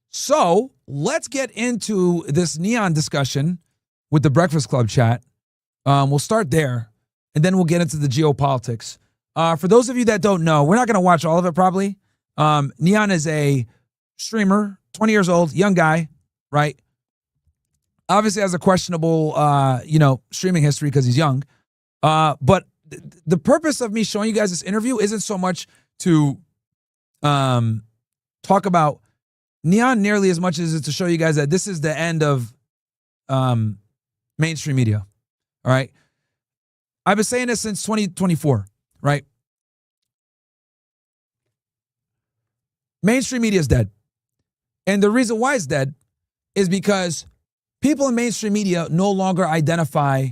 So let's get into this neon discussion with the Breakfast Club chat. We'll start there, and then we'll get into the geopolitics. For those of you that don't know, we're not going to watch all of it probably. Neon is a streamer, 20 years old, young guy, right? Obviously has a questionable, streaming history because he's young. But the purpose of me showing you guys this interview isn't so much to talk about Neon nearly as much as it's to show you guys that this is the end of mainstream media. All right. I've been saying this since 2024, right? Mainstream media is dead. And the reason why it's dead is because people in mainstream media no longer identify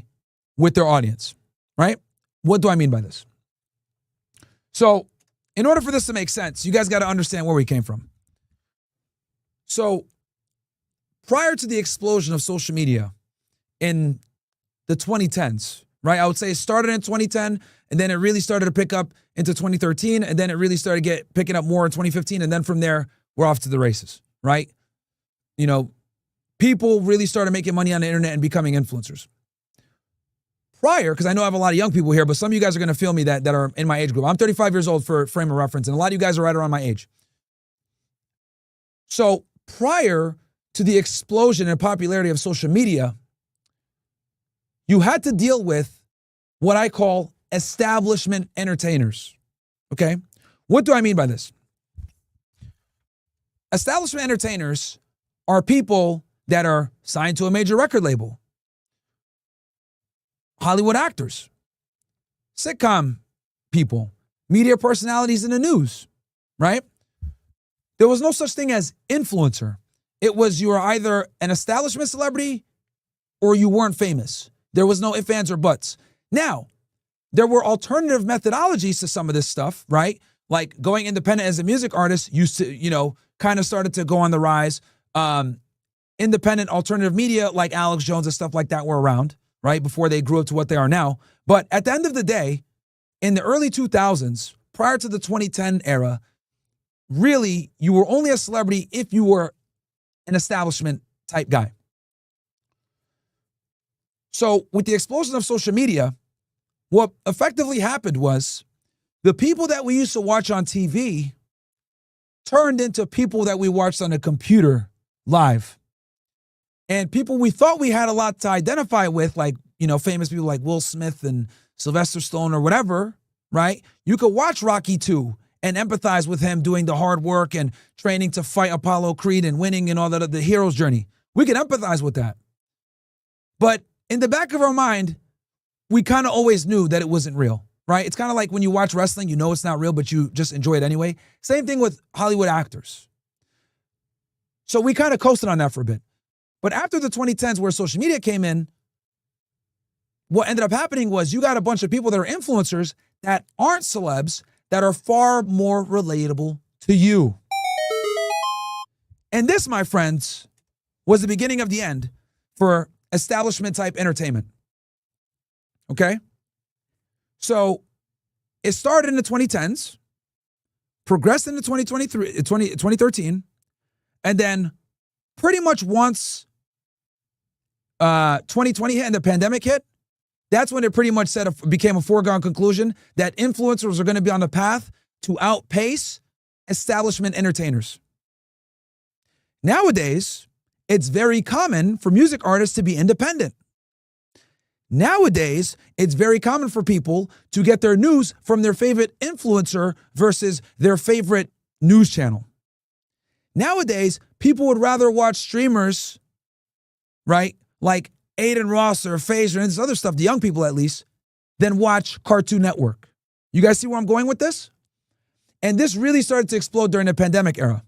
with their audience, right? What do I mean by this? So, in order for this to make sense, you guys got to understand where we came from. So, prior to the explosion of social media in the 2010s, right? I would say it started in 2010, and then it really started to pick up into 2013, and then it really started picking up more in 2015, and then from there, we're off to the races, right? You know, people really started making money on the internet and becoming influencers. Prior, because I know I have a lot of young people here, but some of you guys are going to feel me that are in my age group. I'm 35 years old for frame of reference, and a lot of you guys are right around my age. So prior to the explosion and popularity of social media, you had to deal with what I call establishment entertainers, okay? What do I mean by this? Establishment entertainers are people that are signed to a major record label, Hollywood actors, sitcom people, media personalities in the news, right? There was no such thing as influencer. It was you were either an establishment celebrity or you weren't famous. There was no ifs, ands, or buts. Now, there were alternative methodologies to some of this stuff, right? Like going independent as a music artist used to, kind of started to go on the rise. Independent alternative media like Alex Jones and stuff like that were around, right? Before they grew up to what they are now. But at the end of the day, in the early 2000s, prior to the 2010 era, really, you were only a celebrity if you were an establishment type guy. So with the explosion of social media, what effectively happened was the people that we used to watch on TV turned into people that we watched on a computer live. And people we thought we had a lot to identify with, like, famous people like Will Smith and Sylvester Stallone or whatever, right? You could watch Rocky 2 and empathize with him doing the hard work and training to fight Apollo Creed and winning and all that, the hero's journey. We can empathize with that. But in the back of our mind, we kind of always knew that it wasn't real, right? It's kind of like when you watch wrestling, you know it's not real, but you just enjoy it anyway. Same thing with Hollywood actors. So we kind of coasted on that for a bit. But after the 2010s where social media came in, what ended up happening was you got a bunch of people that are influencers that aren't celebs that are far more relatable to you. And this, my friends, was the beginning of the end for establishment type entertainment. Okay? So it started in the 2010s, progressed into 2013, and then pretty much once 2020 hit and the pandemic hit, that's when it pretty much became a foregone conclusion that influencers are going to be on the path to outpace establishment entertainers. Nowadays, it's very common for music artists to be independent. Nowadays, it's very common for people to get their news from their favorite influencer versus their favorite news channel. Nowadays, people would rather watch streamers, right, like Aiden Ross or Phaser and this other stuff, the young people at least, than watch Cartoon Network. You guys see where I'm going with this? And this really started to explode during the pandemic era.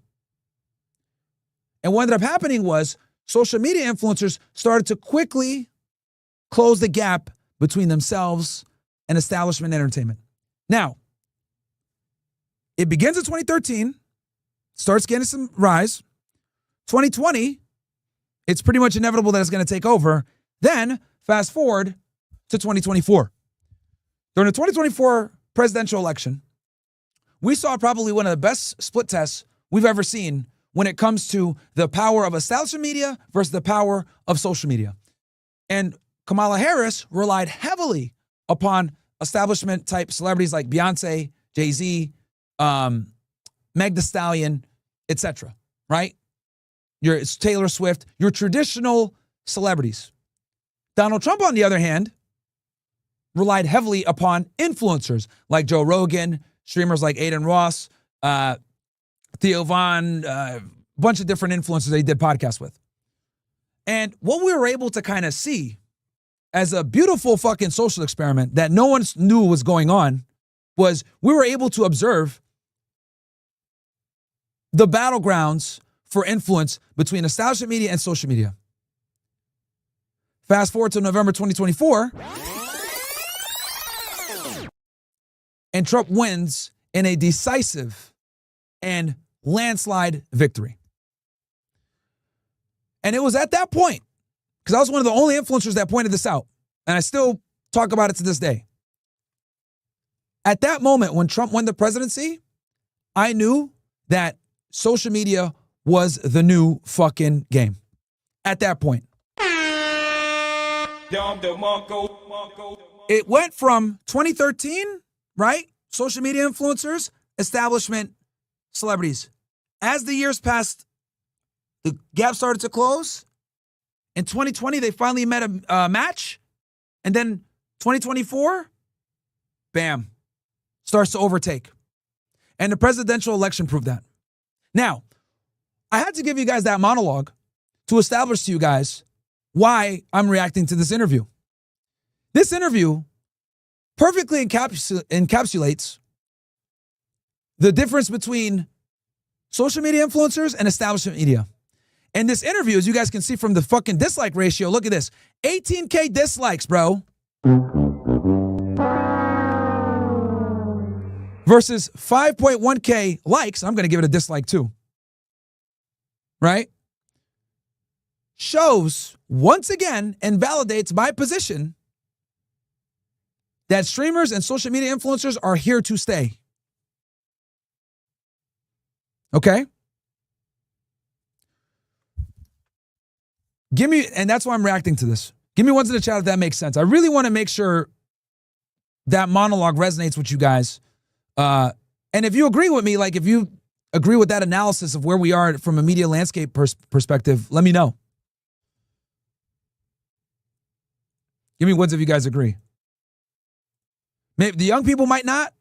And what ended up happening was social media influencers started to quickly close the gap between themselves and establishment entertainment. Now, it begins in 2013, starts getting some rise. 2020, it's pretty much inevitable that it's going to take over. Then, fast forward to 2024. During the 2024 presidential election, we saw probably one of the best split tests we've ever seen when it comes to the power of established media versus the power of social media. And Kamala Harris relied heavily upon establishment type celebrities like Beyonce, Jay-Z, Meg Thee Stallion, etc. Right? It's Taylor Swift, your traditional celebrities. Donald Trump, on the other hand, relied heavily upon influencers like Joe Rogan, streamers like Aiden Ross, Theo Von, bunch of different influencers that he did podcasts with. And what we were able to kind of see as a beautiful fucking social experiment that no one knew was going on was we were able to observe the battlegrounds for influence between establishment media and social media. Fast forward to November 2024, and Trump wins in a decisive and landslide victory. And it was at that point, because I was one of the only influencers that pointed this out, and I still talk about it to this day. At that moment, when Trump won the presidency, I knew that social media was the new fucking game. At that point. It went from 2013, right? Social media influencers, establishment, celebrities. As the years passed, the gap started to close. In 2020, they finally met a match. And then 2024, bam, starts to overtake. And the presidential election proved that. Now, I had to give you guys that monologue to establish to you guys why I'm reacting to this interview. This interview perfectly encapsulates the difference between social media influencers and establishment media. And this interview, as you guys can see from the fucking dislike ratio, look at this. 18K dislikes, bro. Versus 5.1K likes. I'm going to give it a dislike too. Right? Shows, once again, and validates my position that streamers and social media influencers are here to stay. Okay? Give me, and that's why I'm reacting to this. Give me ones in the chat if that makes sense. I really want to make sure that monologue resonates with you guys. And if you agree with me, like if you agree with that analysis of where we are from a media landscape perspective, let me know. Give me ones if you guys agree. Maybe the young people might not,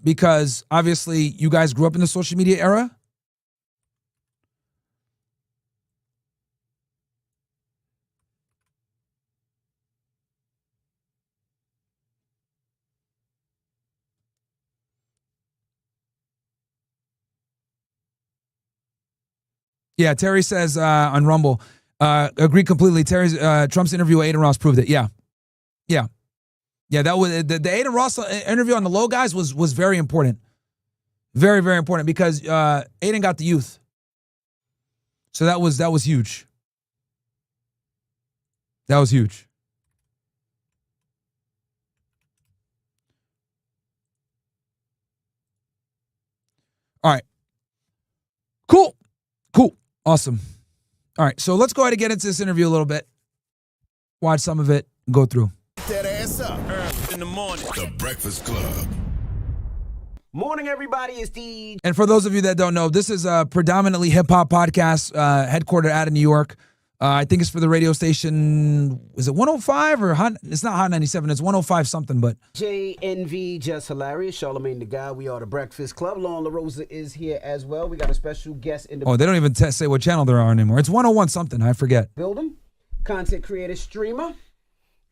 because obviously you guys grew up in the social media era. Yeah, Terry says on Rumble, agree completely. Terry's Trump's interview with Aiden Ross proved it. Yeah. That was the Aiden Ross interview on the Low Guys was very important, very, very important because Aiden got the youth, so that was huge. That was huge. All right, cool. Awesome. All right, so let's go ahead and get into this interview a little bit. Watch some of it, go through. That ass up. In the morning. The Breakfast Club. Morning, everybody. It's the... And for those of you that don't know, this is a predominantly hip-hop podcast headquartered out of New York. I think it's for the radio station, is it 105 or it's not Hot 97, it's 105 something, but. JNV, Just Hilarious, Charlemagne the Guy, we are the Breakfast Club. Lauren LaRosa is here as well. We got a special guest in the they don't even say what channel they're on anymore. It's 101 something, I forget. building. Content creator, streamer,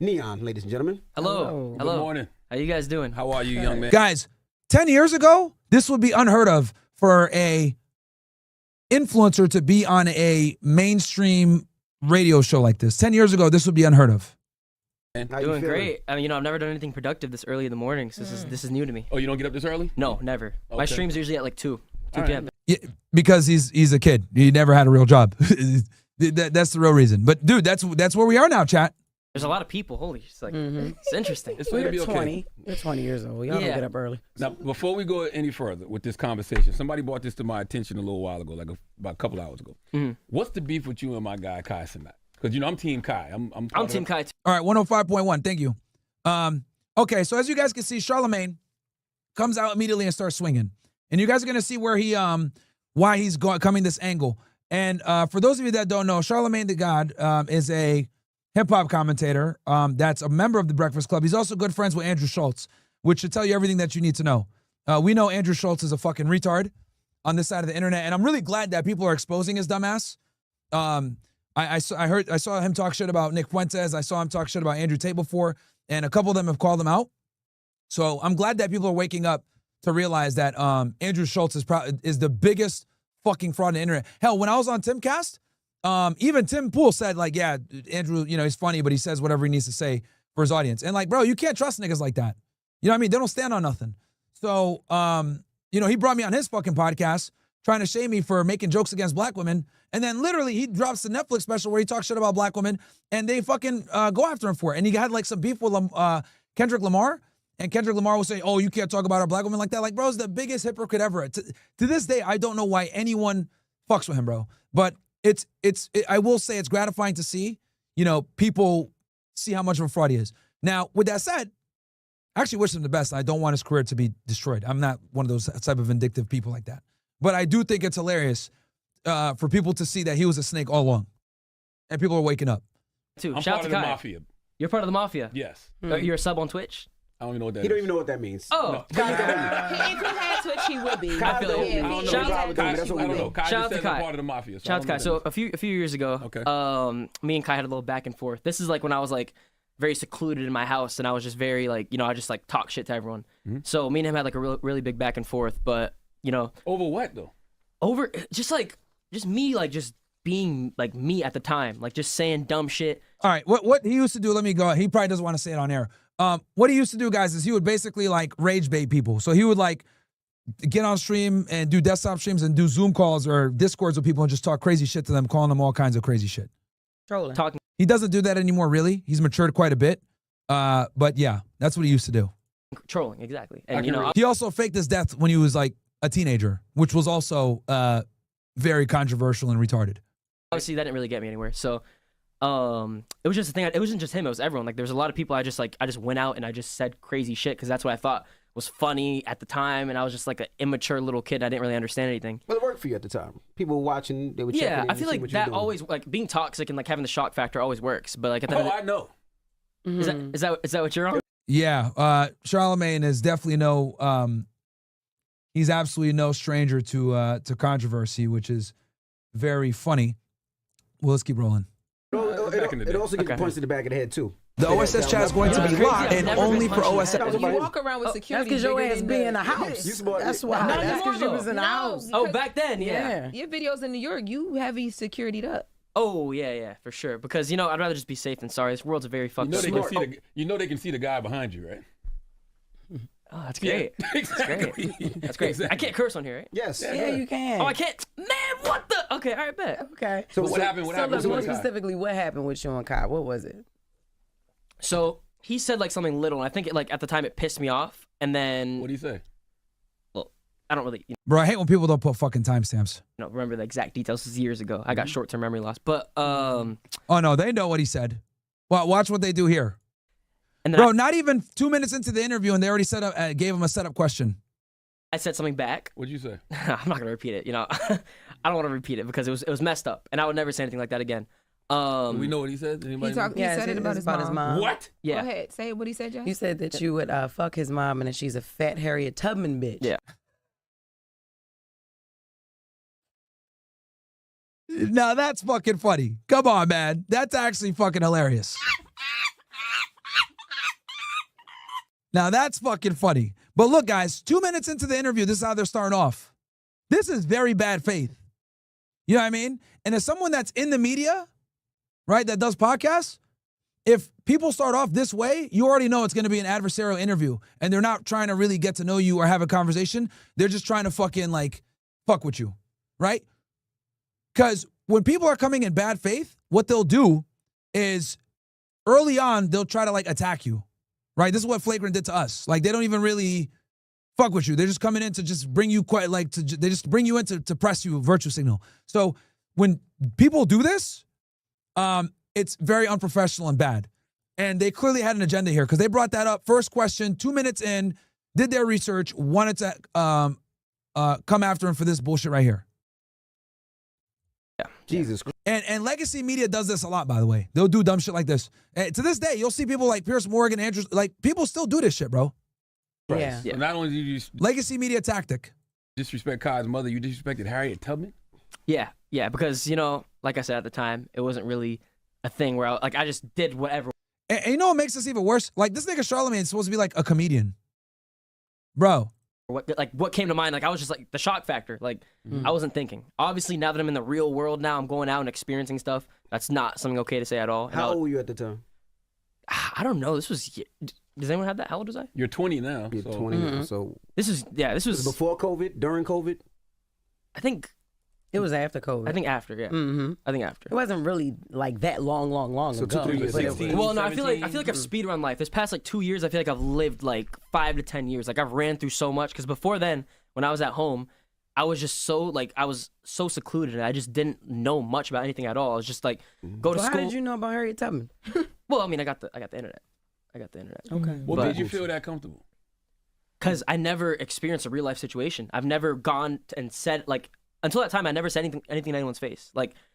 Neon, ladies and gentlemen. Hello. Good morning. How you guys doing? How are you, young man? Guys, 10 years ago, this would be unheard of for a influencer to be on a mainstream radio show like this. 10 years ago, this would be unheard of. How you Doing feeling? great. I mean, I've never done anything productive this early in the morning, so this is new to me. Oh, you don't get up this early? No, never. My Okay. stream's usually at like 2 All p.m. right. Yeah, because he's a kid. He never had a real job. That's the real reason. But dude, that's where we are now, chat. There's a lot of people. Holy, it's like it's interesting. It's gonna be okay. 20. You're 20 years old. Y'all don't get up early. Now, before we go any further with this conversation, somebody brought this to my attention a little while ago, like about a couple hours ago. What's the beef with you and my guy Kai Sinat? Because I'm Team Kai. I'm Team Kai too. All right, 105.1. Thank you. Okay, so as you guys can see, Charlemagne comes out immediately and starts swinging, and you guys are gonna see where he why he's coming this angle. And for those of you that don't know, Charlemagne the God is a hip-hop commentator that's a member of the Breakfast Club. He's also good friends with Andrew Schultz, which should tell you everything that you need to know. We know Andrew Schultz is a fucking retard on this side of the internet, and I'm really glad that people are exposing his dumbass. I saw him talk shit about Nick Fuentes. I saw him talk shit about Andrew Tate before, and a couple of them have called him out. So I'm glad that people are waking up to realize that Andrew Schultz is the biggest fucking fraud on the internet. Hell, when I was on Timcast, even Tim Pool said, like, yeah, Andrew, he's funny, but he says whatever he needs to say for his audience. And like, bro, you can't trust niggas like that. You know what I mean? They don't stand on nothing. So, he brought me on his fucking podcast trying to shame me for making jokes against black women. And then literally he drops the Netflix special where he talks shit about black women and they fucking go after him for it. And he had like some beef with Kendrick Lamar. And Kendrick Lamar was saying, oh, you can't talk about a black woman like that. Like, bro's the biggest hypocrite ever. To this day, I don't know why anyone fucks with him, bro. But I will say it's gratifying to see, people see how much of a fraud he is. Now, with that said, I actually wish him the best. I don't want his career to be destroyed. I'm not one of those type of vindictive people like that. But I do think it's hilarious for people to see that he was a snake all along. And people are waking up. I'm Shout out part to of the Kai. mafia. You're part of the mafia? Yes. You're a sub on Twitch? I don't even know what that is. He don't even know what that means. Oh. If he had Twitch, he would be. I feel it. I don't know. Shout out to Kai, That's what I we don't know. do. Kai Shout out just to said I'm Kai. part of the mafia. Shout out to Kai. So a few years ago, Okay. me and Kai had a little back and forth. This is like when I was like very secluded in my house and I was just very like, I just like talk shit to everyone. So me and him had like a really big back and forth, but Over what though? over just me like just being like me at the time, like just saying dumb shit. All right, what he used to do, let me go. He probably doesn't want to say it on air. What he used to do, guys, is he would basically like rage bait people. So he would like get on stream and do desktop streams and do Zoom calls or Discords with people and just talk crazy shit to them, calling them all kinds of crazy shit. Trolling. Talking He doesn't do that anymore, really. He's matured quite a bit. But yeah, that's what he used to do. trolling, exactly. I And can relate. He also faked his death when he was like a teenager, which was also very controversial and retarded. obviously that didn't really get me anywhere. So it was just a thing. It wasn't just him. It was everyone. Like there was a lot of people. I just went out and I just said crazy shit because that's what I thought was funny at the time, and I was just like an immature little kid. I didn't really understand anything. Well, it worked for you at the time. People were watching. They were checking in Yeah, I and feel seeing like what you were that doing. always like being toxic and like having the shock factor always works. But like at the end Oh, of I know. the, is that what you're on? Yeah, Charlemagne is definitely he's absolutely no stranger to controversy, which is very funny. Well, let's keep rolling. Back in the It day. also gives you Okay. punch to the back of the head too. The OSS chat is going to be Crazy. locked I've and never only been for punched in OSS. the head. You walk around with security. That's because your bigger ass than be the- in the house. You smart. That's why. Not That's because you anymore, was in the though. house. No. Oh, back then, yeah. Your videos in New York, you heavy security'd up. Oh yeah, for sure. Because I'd rather just be safe than sorry. This world's a very You fucked know, up they can place. see you know they can see the guy behind you, right? Oh, that's great. Exactly. That's great. I can't curse on here, right? Yes. Yeah, you can. Oh, I can't. Man, what the? Okay, all right, bet. Okay. So What happened? What So happened? look, more with the guy? specifically, what happened with Sean Kai? What was it? So he said like something little, and I think at the time it pissed me off, and then What do you say? well, I don't really Bro, I hate when people don't put fucking timestamps. remember the exact details. This is years ago. I got short-term memory loss, but Oh no, they know what he said. Well, watch what they do here. and then Bro, not even 2 minutes into the interview and they already gave him a setup question. I said something back. What'd you say? I'm not gonna repeat it. I don't want to repeat it because it was messed up, and I would never say anything like that again. Do we know what he said? Does anybody know? He said it about his mom. What? Yeah. Go ahead. Say what he said, Jess. You said that you would fuck his mom and that she's a fat Harriet Tubman bitch. Yeah. Now that's fucking funny. Come on, man. That's actually fucking hilarious. Now that's fucking funny. But look, guys, 2 minutes into the interview, this is how they're starting off. This is very bad faith. You know what I mean? And as someone that's in the media, right, that does podcasts, if people start off this way, you already know it's going to be an adversarial interview. And they're not trying to really get to know you or have a conversation. They're just trying to fucking like fuck with you, right? Because when people are coming in bad faith, what they'll do is early on, they'll try to like attack you, right? This is what Flagrant did to us. Like, they don't even really fuck with you. They're just coming in to just bring you they just bring you in to press you a virtue signal. So when people do this, it's very unprofessional and bad. And they clearly had an agenda here because they brought that up. First question, 2 minutes in, did their research, wanted to come after him for this bullshit right here. Yeah. Jesus. And legacy media does this a lot, by the way. They'll do dumb shit like this. And to this day, you'll see people like Pierce Morgan, Andrews, like people still do this shit, bro. Yeah. So not only did you Legacy media tactic. disrespect Kai's mother, you disrespected Harriet Tubman? Yeah, because like I said at the time, it wasn't really a thing where I just did whatever. And you know what makes this even worse? Like, this nigga Charlamagne is supposed to be like a comedian. Bro. What came to mind, I was just like the shock factor. I wasn't thinking. Obviously, now that I'm in the real world now, I'm going out and experiencing stuff. That's not something okay to say at all. How old were you at the time? I don't know. This was. Does anyone have that? How old was I? You're 20 now. You're so. 20 now. So This was before COVID, during COVID. I think It was after COVID. I think after. Yeah. Mm-hmm. I think after. It wasn't really like that long So ago. 2-3 years but it ago. was- Well, no, I feel like I've speed run life. This past 2 years, I feel like I've lived 5 to 10 years. I've ran through so much. Because before then, when I was at home, I was just so I was so secluded, and I just didn't know much about anything at all. I was just go to So school. how did you know about Harriet Tubman? Well, I mean, I got the internet. I got the internet. Okay. What But- made you feel that comfortable? Because I never experienced a real life situation. I've never gone and said until that time I never said anything to anyone's face.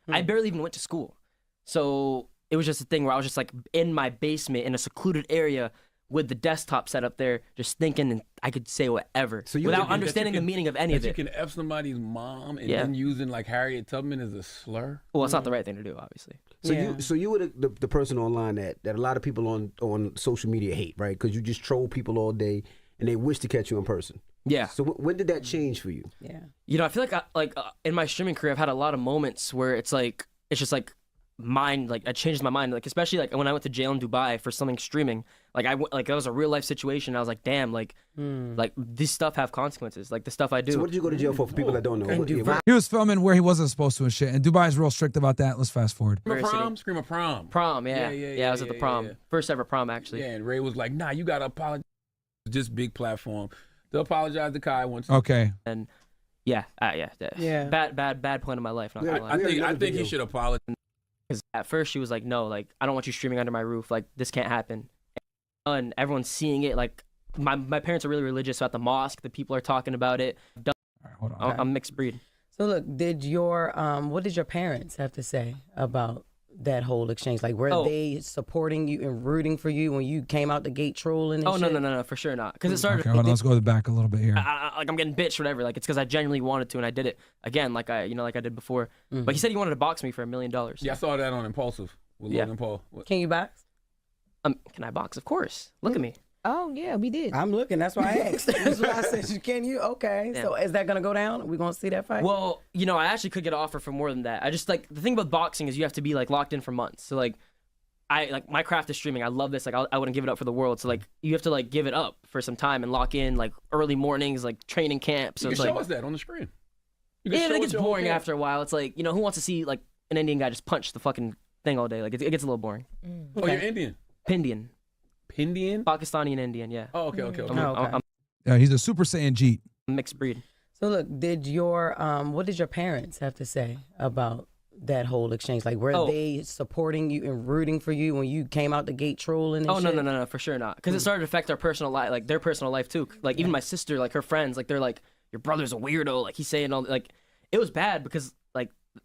I barely even went to school, so it was just a thing where I was just in my basement in a secluded area with the desktop set up there, just thinking, and I could say whatever So you without can- understanding the meaning of any of You it. can F somebody's mom and Yeah. then using Harriet Tubman as a slur. Well, it's not the right thing to do, obviously. So you were the person online that a lot of people on social media hate, right? Because you just troll people all day and they wish to catch you in person. Yeah. So when did that change for you? Yeah. I feel in my streaming career, I've had a lot of moments where it's just mind, I changed my mind, especially when I went to jail in Dubai for something streaming. That was a real life situation. I was like, damn, this stuff have consequences. The stuff I do. So what did you go to jail for people that don't know? What- He was filming where he wasn't supposed to and shit. And Dubai is real strict about that. Let's fast forward. Scream University. of prom? Scream of prom. Prom, yeah. Yeah, I was at the prom. yeah. First ever prom, actually. Yeah, and Ray was like, nah, you got to apologize. Just big platform. They'll apologize to Kai once. Okay. And yeah. Bad point in my life. Not gonna lie. I think another he video. should apologize. Because at first she was like, no, I don't want you streaming under my roof. This can't happen. And everyone's seeing it. My parents are really religious. So at the mosque, the people are talking about it. All right, hold on. I'm mixed breed. So look, what did your parents have to say about that whole exchange? Were they supporting you and rooting for you when you came out the gate trolling? And shit? No, for sure not. Because it started. Okay, hold on. Let's go back a little bit here. I'm getting bitched, whatever. It's because I genuinely wanted to, and I did it again, like I did before. But he said he wanted to box me for $1 million. Yeah, I saw that on Impulsive with Yeah. Logan Paul. What? Can you box? Can I box? Of course. Look at me. Oh yeah, we did. I'm looking. That's why I asked. That's why I said, can you? Okay. Yeah. So is that gonna go down? Are we gonna see that fight? Well, I actually could get an offer for more than that. I just the thing about boxing is you have to be locked in for months. So my craft is streaming. I love this. I wouldn't give it up for the world. So you have to give it up for some time and lock in early mornings, training camp. So You it's can show us that on the screen. You can yeah, show it us gets your whole boring camp. after a while. It's who wants to see an Indian guy just punch the fucking thing all day? It gets a little boring. Oh, you're Indian. Pindian, Pindian? Pakistani and Indian. Yeah. Oh, okay. okay. I'm He's a Super Saiyan Jeet. mixed breed. So look, what did your parents have to say about that whole exchange? Were they supporting you and rooting for you when you came out the gate trolling? And shit? No, for sure not. Because it started to affect their personal life, their personal life too. Even my sister, her friends, they're like, your brother's a weirdo. He's saying all it was bad because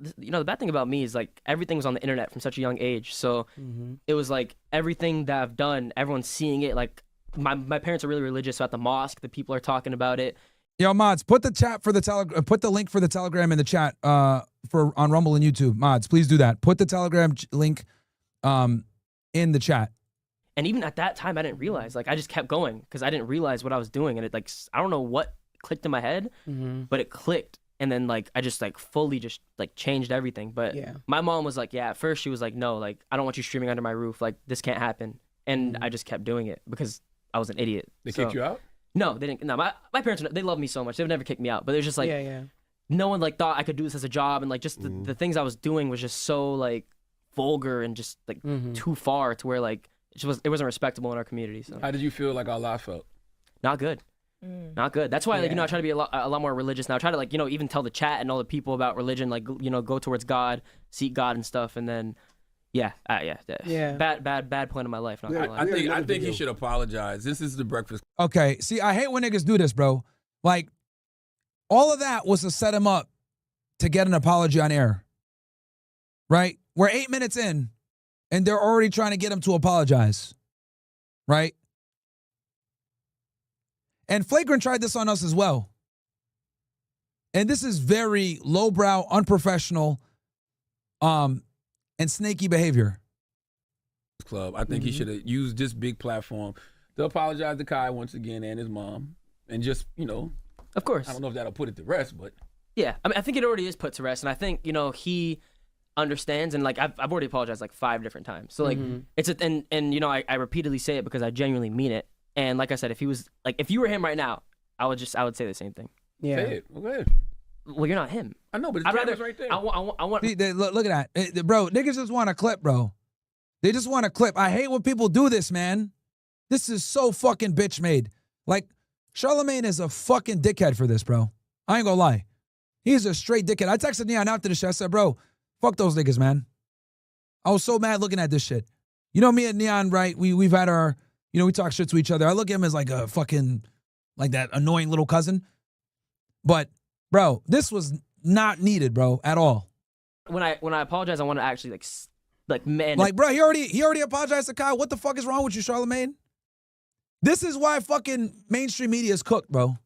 the bad thing about me is everything was on the internet from such a young age. So it was everything that I've done, everyone's seeing it. My parents are really religious. So at the mosque, the people are talking about it. Yo, mods, put the link for the Telegram in the chat on Rumble and YouTube. Mods, please do that. Put the Telegram link in the chat. And even at that time, I didn't realize. I just kept going because I didn't realize what I was doing. And it I don't know what clicked in my head, but it clicked. And then I just fully just changed everything. But Yeah. my mom was at first she was no, I don't want you streaming under my roof. This can't happen. And I just kept doing it because I was an idiot. They kicked you out? No, they didn't. No, my parents, they love me so much. They've never kicked me out. But there's just yeah. no one thought I could do this as a job. And just the things I was doing was just so vulgar and just like too far to where like it wasn't respectable in our community. So How did you feel like our life felt? not good. Not good. That's why, like, I try to be a lot more religious now. I try to, like, even tell the chat and all the people about religion, like, go towards God, seek God and stuff. And then, bad point in my life. Not gonna lie. I think he should apologize. This is the Breakfast. Okay, see, I hate when niggas do this, bro. Like, all of that was to set him up to get an apology on air, right? We're 8 minutes in, and they're already trying to get him to apologize, right? And Flagrant tried this on us as well. And this is very lowbrow, unprofessional, and snaky behavior. Club. I think he should have used this big platform to apologize to Kai once again and his mom. And just, Of course. I don't know if that'll put it to rest, but. Yeah, I mean, I think it already is put to rest. And I think, he understands. And, like, I've already apologized, like, 5 different times. So, like, I repeatedly say it because I genuinely mean it. And like I said, if you were him right now, I would say the same thing. Yeah. Say it. Okay. Well, you're not him. I know, but the camera's right there. I want. See, look at that. Bro, niggas just want a clip, bro. They just want a clip. I hate when people do this, man. This is so fucking bitch made. Like, Charlemagne is a fucking dickhead for this, bro. I ain't gonna lie. He's a straight dickhead. I texted Neon after the shit. I said, bro, fuck those niggas, man. I was so mad looking at this shit. Me and Neon, right? We've had our, we talk shit to each other. I look at him as like a fucking, like that annoying little cousin. But, bro, this was not needed, bro, at all. When I apologize, I want to actually man. Like, bro, he already apologized to Kyle. What the fuck is wrong with you, Charlemagne? This is why fucking mainstream media is cooked, bro.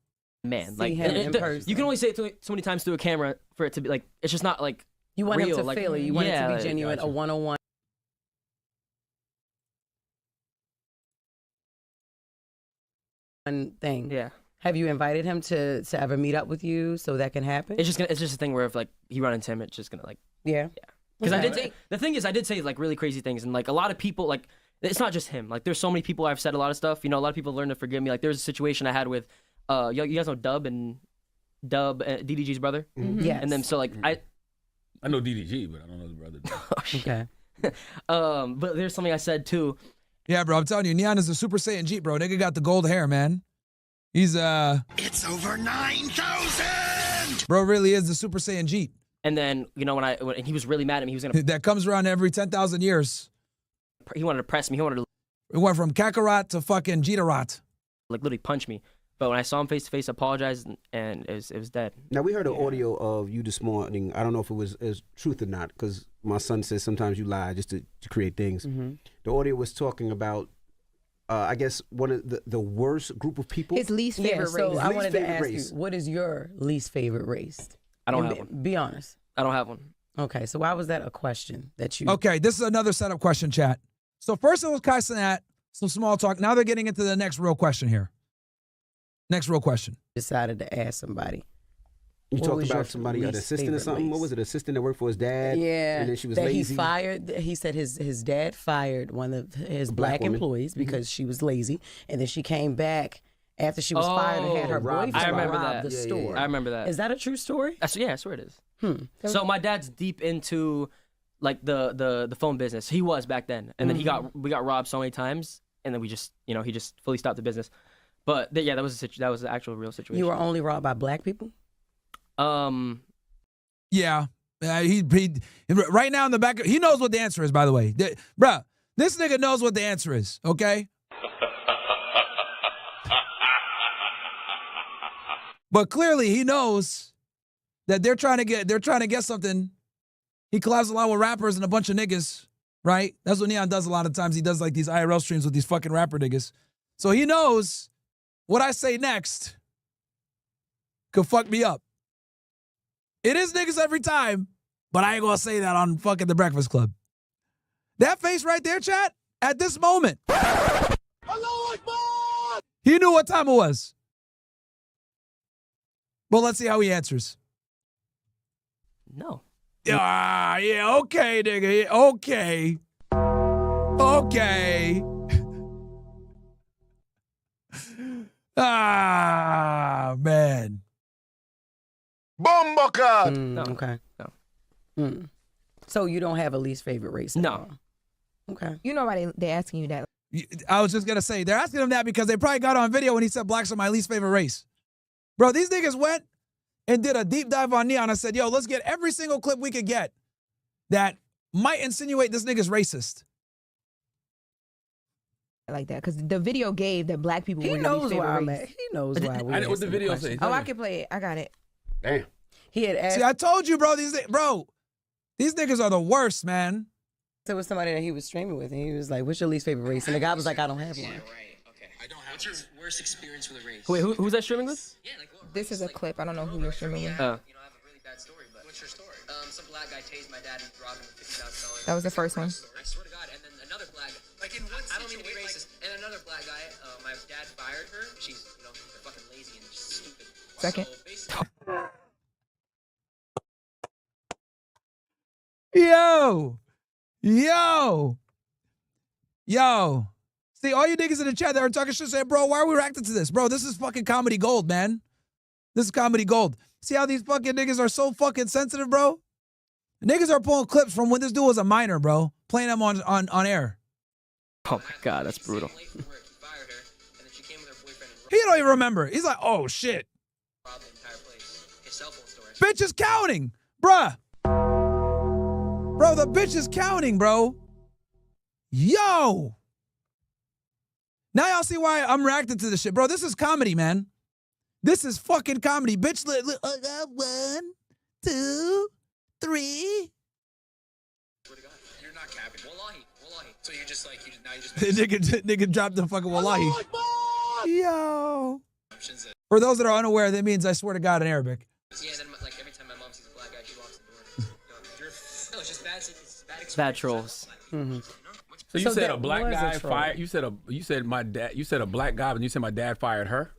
Man, See him in person. You can only say it so many times through a camera for it to be like, it's just not like You want real. him to feel it. You want it to be genuine, gotcha. a one-on-one. Thing. Yeah. Have you invited him to ever meet up with you so that can happen? It's just a thing where if like he run into him, it's just gonna like Yeah. Because Okay. I did say the thing is I did say like really crazy things and like a lot of people like it's not just him. Like there's so many people I've said a lot of stuff. A lot of people learn to forgive me. Like there's a situation I had with you guys know Dub, DDG's brother. Yes. And then so like I know DDG, but I don't know his brother. Okay. but there's something I said too. Yeah, bro, I'm telling you, Neon is a Super Saiyan Jeep, bro. Nigga got the gold hair, man. He's, It's over 9,000! bro really is the Super Saiyan Jeep. And then, when he was really mad at me, he was gonna That comes around every 10,000 years. he wanted to press me, he wanted to It went from Kakarot to fucking Jitarat. like literally punch me. But when I saw him face to face, I apologized and it was dead. Now, we heard an audio of you this morning. I don't know if it was truth or not, because my son says sometimes you lie just to create things. The audio was talking about, I guess, one of the worst group of people. His least favorite so race. I wanted to favorite ask race. you, what is your least favorite race? I don't And have one. Be honest. I don't have one. Okay, so why was that a question that you... Okay, this is another setup question, chat. So first it was Kai Cenat, some small talk. Now they're getting into the next real question here. Next real question. decided to ask somebody? You What talked was your about somebody, an least assistant or favorite something. What race? was it? Assistant that worked for his dad. Yeah, and then she was that lazy. he fired. He said his dad fired one of his black black woman. employees because she was lazy, and then she came back after she was fired and had her robbed boyfriend the I remember rob that. the Yeah, yeah, store. yeah. I remember that. Is that a true story? I swear it is. So my dad's deep into like the phone business. He was back then, and then we got robbed so many times, and then we just he just fully stopped the business. But that was that was the actual real situation. You were only robbed by black people? Yeah. He right now in the back, he knows what the answer is, by the way. Bruh, this nigga knows what the answer is, okay? But clearly he knows that they're trying to get something. He collabs a lot with rappers and a bunch of niggas, right? That's what Neon does a lot of times. He does like these IRL streams with these fucking rapper niggas. So he knows what I say next could fuck me up. It is niggas every time, but I ain't gonna say that on fucking The Breakfast Club. That face right there, chat, at this moment. He knew what time it was. Well, let's see how he answers. No. Yeah, okay, nigga. Yeah, okay. Okay. Man. Bombocat! Okay. No. So you don't have a least favorite race? at No. all? Okay. You know why they asking you that? I was just gonna say they're asking him that because they probably got on video when he said blacks are my least favorite race. Bro, these niggas went and did a deep dive on Neon. I said, yo, let's get every single clip we could get that might insinuate this nigga's racist. Like that, because the video gave that black people He were your least knows favorite why I'm race. at. He knows why. I know what the video say. Oh, I can play it. I got it. Damn. He had asked. See, I told you, bro, these niggas are the worst, man. There was somebody that he was streaming with, and he was like, "What's your least favorite race?" And the guy was like, "I don't have one." Right. Okay. I don't have. What's your worst experience with a race? Wait, who's that streaming with? Yeah, like what This is a clip. I don't know who you're streaming with. You know, I have a really bad story, but what's your story? Some black guy tased my dad and robbed him of $50,000. That was the first one. I swear to God. And then another black guy. Like in what I don't mean to be racist. And another black guy. My dad fired her. She's, they're fucking lazy and just stupid. Second. So basically, Yo. See, all you niggas in the chat that are talking shit say, bro, why are we reacting to this? Bro, this is fucking comedy gold, man. This is comedy gold. See how these fucking niggas are so fucking sensitive, bro? Niggas are pulling clips from when this dude was a minor, bro. Playing them on air. Oh my God, that's brutal. late from work, he fired her, and then she came with her boyfriend and He don't even remember. He's like, oh, shit. robbed the entire place. His cell phone storage. Bitch is counting, bruh. Bro, the bitch is counting, bro. Yo. Now y'all see why I'm reacting to this shit. Bro, this is comedy, man. This is fucking comedy. Bitch, I got 1, 2, 3. Swear to God. You're not capping. Wallahi. So you're just like, now you just nigga dropped the fucking wallahi. Yo. options that, For those that are unaware, that means I swear to God in Arabic. yeah, then like every time my mom sees a black guy, she locks the door. No, it's just bad. It's bad experience. Bad trolls. So you So said that a black was a guy troll. fired. You said my dad. You said a black guy, and you said my dad fired her.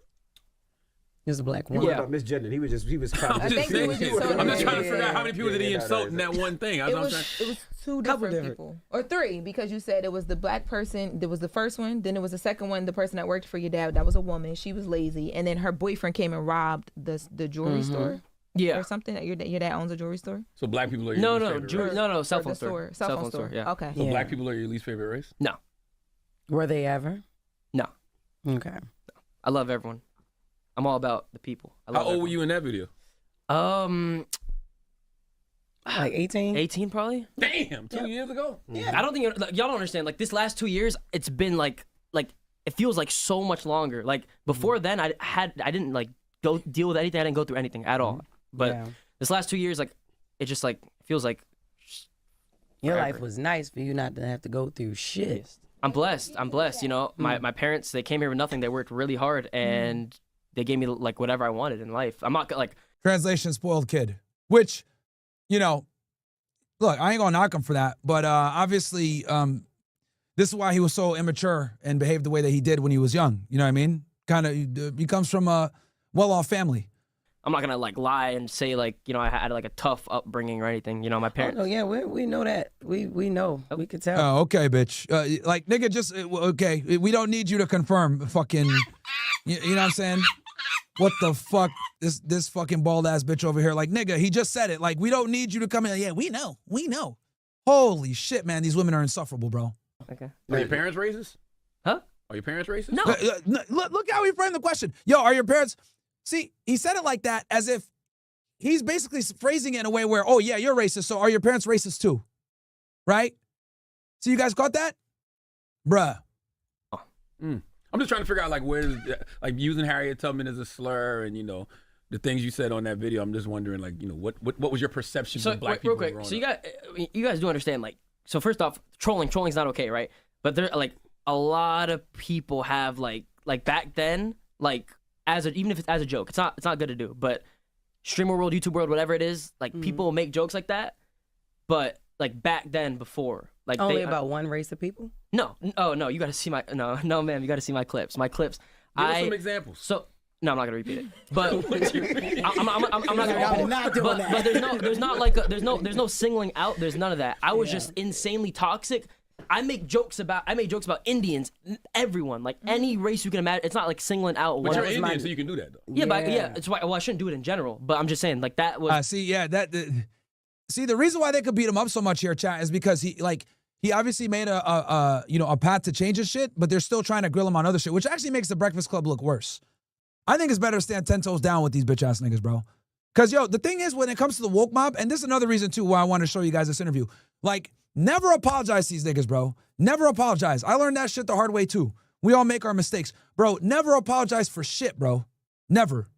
He was a black He woman. wasn't misgendering. He was trying I'm to just think he was saying. just so I'm just trying to Yeah, figure out how many people did he yeah, insult no, in that one thing. That's It what I'm was trying. two different people, or three, because you said it was the black person. There was the first one, then there was the second one. The person that worked for your dad, that was a woman. She was lazy, and then her boyfriend came and robbed the jewelry store Yeah. or something. Your dad owns a jewelry store. So black people are your No, least no, favorite Drew, race? no, cell Or phone the store. Cell phone store. Yeah. Okay. So Yeah. black people are your least favorite race? No, Were they ever? no. Okay. I love everyone. I'm all about the people. I How love old were you in that video? Like 18? 18 probably. Damn, 2 years ago. I don't think y'all don't understand. Like this last 2 years, it's been like it feels like so much longer. Like before then, I didn't like go deal with anything. I didn't go through anything at all. But Yeah. this last 2 years, like it just like feels like Your forever. life was nice for you not to have to go through shit. I'm blessed. You know, my parents, they came here with nothing. They worked really hard and they gave me like whatever I wanted in life. I'm not like Translation, spoiled kid. Which, you know, look, I ain't gonna knock him for that. But obviously, this is why he was so immature and behaved the way that he did when he was young. You know what I mean? Kind of, he comes from a well-off family. I'm not gonna like lie and say like, you know, I had like a tough upbringing or anything. You know, my parents. Oh, yeah, we know that. We know. We can tell. Oh, okay, bitch. Like, nigga, just, okay, we don't need you to confirm fucking, you know what I'm saying? What the fuck? This fucking bald-ass bitch over here. Like, nigga, he just said it. Like, we don't need you to come in. Yeah, we know. Holy shit, man. These women are insufferable, bro. Okay. Are your parents racist? Huh? Are your parents racist? No. Look how he framed the question. Yo, are your parents... See, he said it like that as if he's basically phrasing it in a way where, oh, yeah, you're racist, so are your parents racist too? Right? So you guys caught that? Bruh. I'm just trying to figure out like like using Harriet Tubman as a slur and, you know, the things you said on that video. I'm just wondering, like, you know, what was your perception So of black wait, people? real quick. growing So up? you guys do understand, like, so first off, trolling's not okay, right? But there, like, a lot of people have like back then, like, even if it's as a joke, it's not good to do. But streamer world, YouTube world, whatever it is, like people make jokes like that. But like back then, before, like Only about one race of people? no, you got to see my no, ma'am, you got to see my clips. My clips. Give us some examples. So no, I'm not gonna repeat it. But I'm not gonna. I'm not doing that. But there's no singling out. There's none of that. I was just insanely toxic. I make jokes about Indians, everyone, like any race you can imagine. It's not like singling out But one. you're Indian, so you can do that, though. Yeah, but it's why. Well, I shouldn't do it in general. But I'm just saying, like that was. See, yeah, that see, the reason why they could beat him up so much here, chat, is because he obviously made a path to change his shit, but they're still trying to grill him on other shit, which actually makes the Breakfast Club look worse. I think it's better to stand 10 toes down with these bitch ass niggas, bro. Because, yo, the thing is, when it comes to the woke mob, and this is another reason, too, why I want to show you guys this interview. Like, never apologize to these niggas, bro. Never apologize. I learned that shit the hard way, too. We all make our mistakes. Bro, never apologize for shit, bro. Never.